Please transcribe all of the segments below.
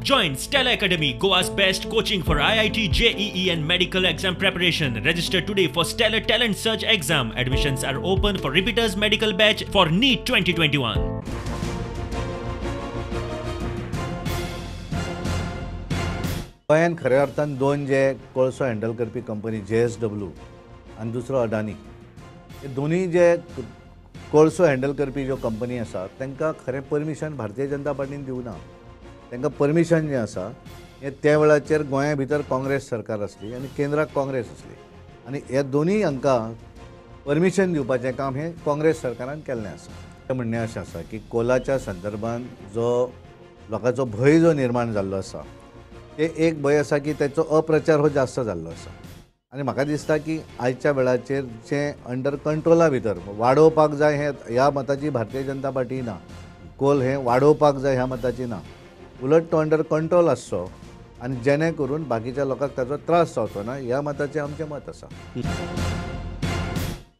Join Stella Academy, Goa's best coaching for IIT, JEE and medical exam preparation. Register today for Stellar Talent Search exam. Admissions are open for repeaters medical batch for NEET 2021. गोंयांत खऱ्या अर्थान दोन जे कोळसो handle करपी company JSW आनी दुसरो अडानी, हे दोनूय जे कोळसो हँडल करपी ज्यो कंपनी आसा तांकां खरें परमिशन भारतीय जनता पार्टीन दिवना. तांकां परमिशन जें आसा हें त्या वेळाचेर गोंया भितर काँग्रेस सरकार आसली आनी केंद्राक काँग्रेस आसली आनी ह्या दोनूय हांकां परमिशन दिवपाचें काम हें काँग्रेस सरकारान केल्लें आसा. तें म्हणणें अशें आसा की कोलाच्या संदर्भान जो लोकांचो भंय जो निर्माण जाल्लो आसा ते एक भंय आसा की तेचो अप्रचार हो जास्त जाल्लो आसा आनी म्हाका दिसता की आयच्या वेळाचेर जें अंडर कंट्रोला भितर वाडोवपाक जाय हें ह्या मताची भारतीय जनता पार्टी ना. कोल हें वाडोवपाक जाय ह्या मताची ना. उलट तो अंडर कंट्रोल आसचो आनी जेणे करून बाकीच्या लोकांक ताचो त्रास जावचो ना ह्या मताचें आमचें मत आसा.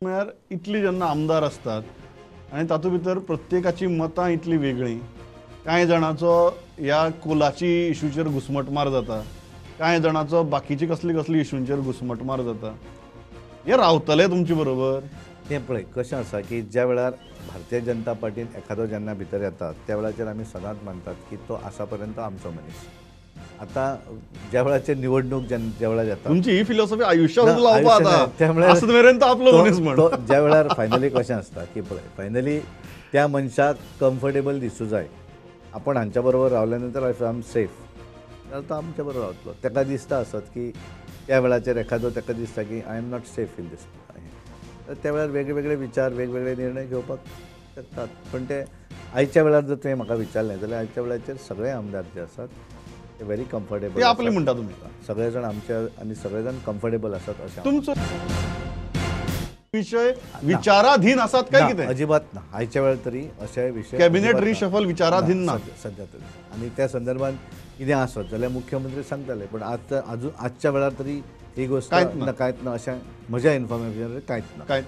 म्हळ्यार इतली जेन्ना आमदार असतात आनी तातूंत भितर प्रत्येकाची मतां इतली वेगळी, कांय जाणांचो ह्या कोलाची इशूचेर घुस्मटमार जाता, कांय जाणांचो बाकीची कसली कसली इशूंचेर घुस्मटमार जाता. हे रावतले तुमचे बरोबर? तें पळय कशें आसा की ज्या वेळार भारतीय जनता पार्टीन एखादो जेन्ना भितर येता त्या वेळाचेर आमी सदांच मानतात की तो आसा पर्यंत आमचो मनीस. आतां ज्या वेळाचेर निवडणूक ज्या वेळार येता तुमची ही फिलॉसॉफी आयुश्यात लावपा आयुश्य आता नाही. त्यामुळे असं मेरेन तो आपलो मनीस म्हण. तो ज्या वेळार फायनली कशें आसता की पळय फायनली त्या मनशाक कम्फर्टेबल दिसूं जाय. आपण हांच्या बरोबर रावल्या नंतर आय एम सेफ जाल्यार तो आमच्या बरोबर रावतलो. ताका दिसता आसत की त्या वेळाचेर एखादो ताका दिसता की I am not safe in this, तर त्या वेळार वेगवेगळे विचार वेगवेगळे निर्णय घेवपाक शकतात. पण ते आयच्या वेळार जर तुवें म्हाका विचारलें जाल्यार आयच्या वेळाचेर सगळे आमदार जे आसात ते व्हेरी कम्फर्टेबल. ते आपले म्हणटा तुमी. सगळे जाण आमच्या आनी सगळे जाण कम्फर्टेबल आसात अशें. तुमचो विषय विचाराधीन आसात काय कितें? अजिबात ना. आयच्या वेळार तरी अशे विशय कॅबिनेट रिशफल विचाराधीन ना सध्या तरी. आनी त्या संदर्भात कितें आसत जाल्यार मुख्यमंत्री सांगतले. पण आजच्या वेळार तरी ही गोष्ट कांयच ना अशें म्हज्या इन्फॉर्मेशनाचेर कांयच ना.